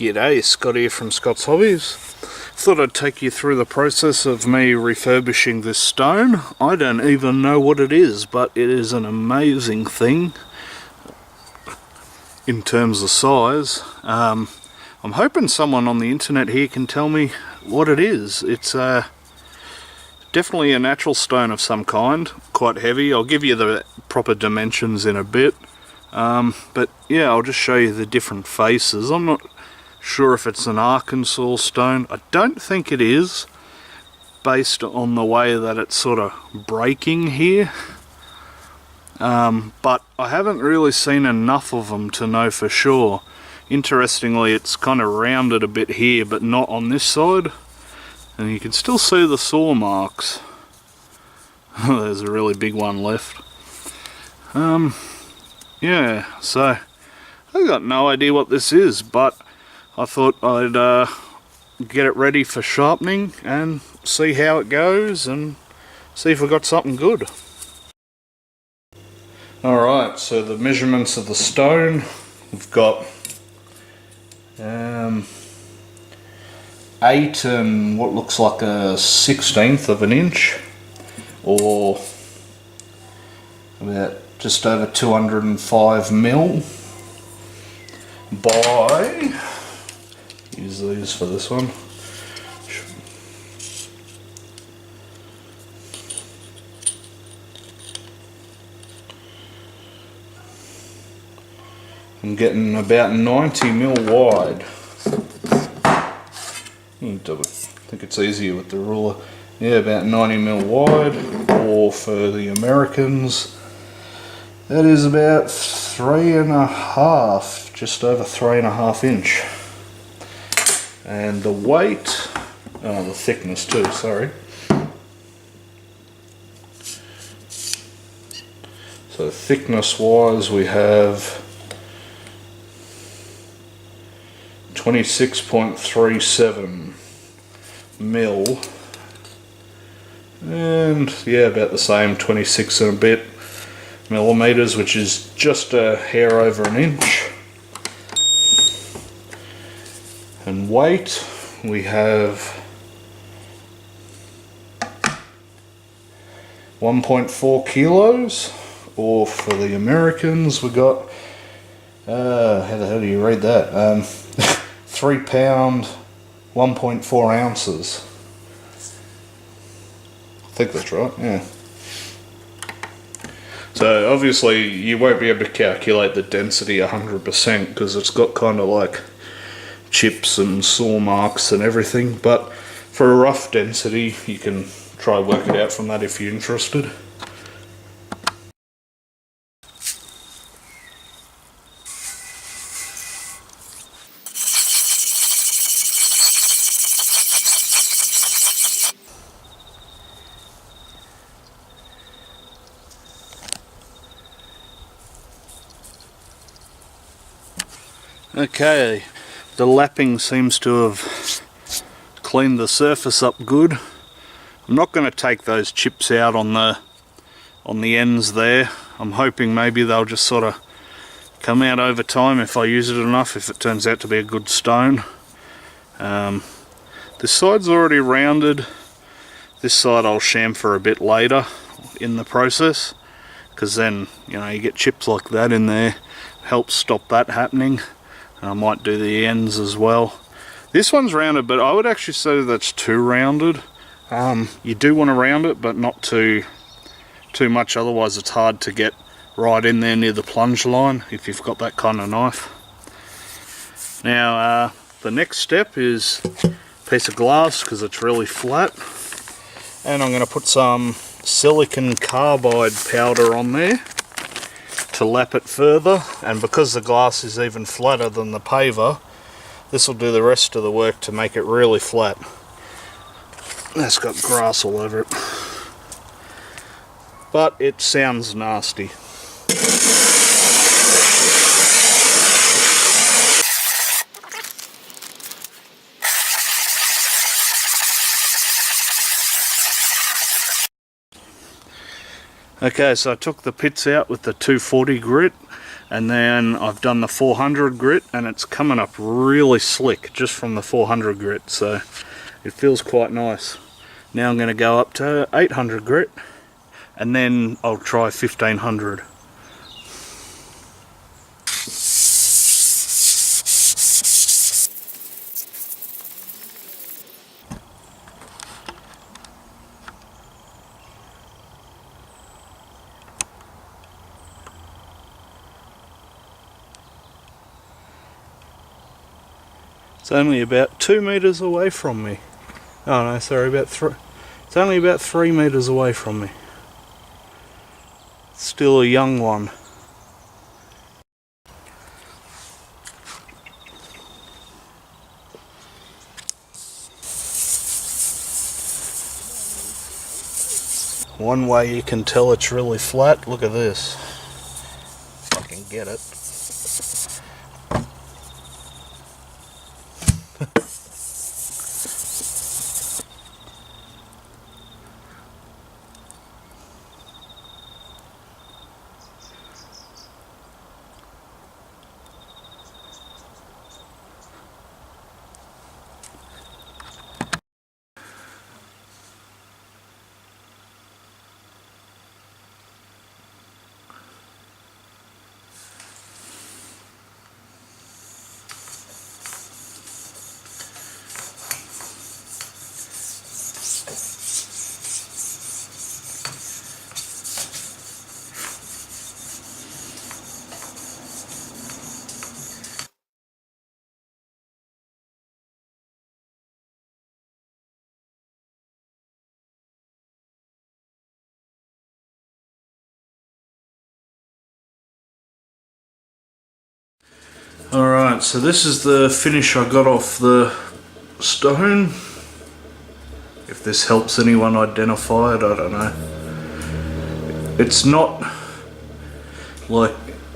G'day, Scott here from Scott's Hobbies. Thought I'd take you through the process of me refurbishing this stone. I don't even know what it is, but it is an amazing thing in terms of size. I'm hoping someone on the internet here can tell me what it is. It's definitely a natural stone of some kind, quite heavy. I'll give you the proper dimensions in a bit. But yeah, I'll just show you the different faces. I'm not sure if it's an Arkansas stone. I don't think it is, based on the way that it's sort of breaking here. But I haven't really seen enough of them to know for sure. Interestingly, it's kind of rounded a bit here, but not on this side. And you can still see the saw marks. There's a really big one left. Yeah, so I've got no idea what this is, but I thought I'd get it ready for sharpening and see how it goes and see if we got something good. Alright, so the measurements of the stone, we've got 8 and what looks like a 1/16 of an inch, or about just over 205 mil by, use these for this one, I'm getting about 90 mil wide. I think it's easier with the ruler. Yeah, about 90 mil wide, or for the Americans, that is about 3.5, just over 3.5 inch. And the weight, the thickness too, sorry. So thickness wise, we have 26.37 mil, and yeah, about the same, 26 and a bit millimeters, which is just a hair over an inch. And weight, we have 1.4 kilos, or for the Americans, we got how the hell do you read that? 3 pound 1.4 ounces. I think that's right, yeah. So obviously you won't be able to calculate the density 100% because it's got kind of like chips and saw marks and everything, but for a rough density you can try work it out from that if you're interested. Okay, the lapping seems to have cleaned the surface up good. I'm not going to take those chips out on the ends there. I'm hoping maybe they'll just sort of come out over time if I use it enough, if it turns out to be a good stone. This side's already rounded. This side I'll chamfer a bit later in the process, because then, you know, you get chips like that in there, helps stop that happening. I might do the ends as well. This one's rounded, but I would actually say that's too rounded. You do want to round it, but not too much, otherwise it's hard to get right in there near the plunge line if you've got that kind of knife. Now the next step is a piece of glass, because it's really flat, and I'm going to put some silicon carbide powder on there to lap it further, and because the glass is even flatter than the paver, this will do the rest of the work to make it really flat. That's got grass all over it, but it sounds nasty. Okay, so I took the pits out with the 240 grit, And then I've done the 400 grit, and it's coming up really slick just from the 400 grit, so it feels quite nice. Now I'm going to go up to 800 grit, and then I'll try 1500. It's only about 2 meters away from me. Oh no, sorry, about 3. It's only about 3 meters away from me. It's still a young one. One way you can tell it's really flat, look at this. If I can get it. Alright, so this is the finish I got off the stone. If this helps anyone identify it, I don't know. It's not like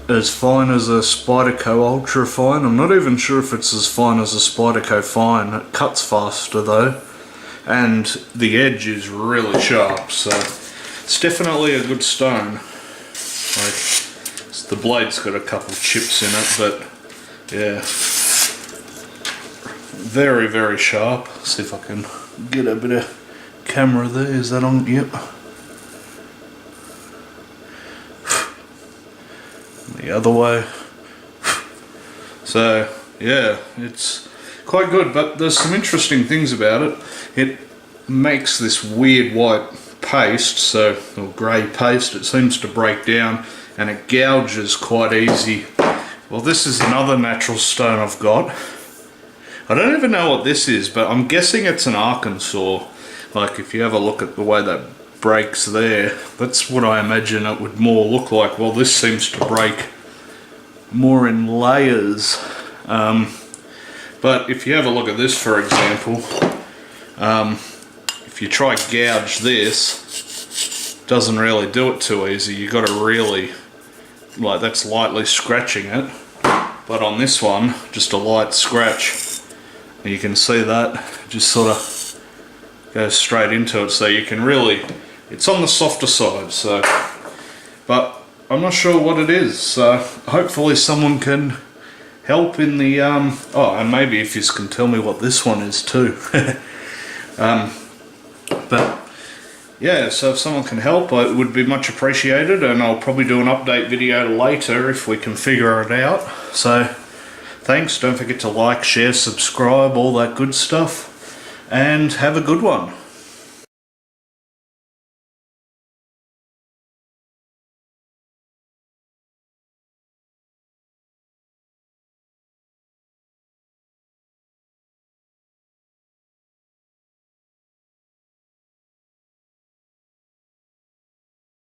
as fine as a Spyderco Ultra Fine. I'm not even sure if it's as fine as a Spyderco Fine. It cuts faster though, and the edge is really sharp, so it's definitely a good stone. Like, the blade's got a couple chips in it, but yeah, very, very sharp. See if I can get a bit of camera there. Is that on? Yep. The other way. So yeah, it's quite good, but there's some interesting things about it. It makes this weird white paste, so, or grey paste. It seems to break down, and it gouges quite easy. Well, this is another natural stone I've got. I don't even know what this is, but I'm guessing it's an Arkansas. Like, if you have a look at the way that breaks there, that's what I imagine it would more look like. Well, this seems to break more in layers. But if you have a look at this, for example, if you try gouge this, it doesn't really do it too easy. You got to really, like, that's lightly scratching it, but on this one, just a light scratch, and you can see that just sort of goes straight into it, so you can really, it's on the softer side, so, but I'm not sure what it is, so hopefully someone can help in the, oh, and maybe if you can tell me what this one is too. But yeah, so if someone can help, it would be much appreciated, and I'll probably do an update video later if we can figure it out. So thanks, don't forget to like, share, subscribe, all that good stuff, and have a good one.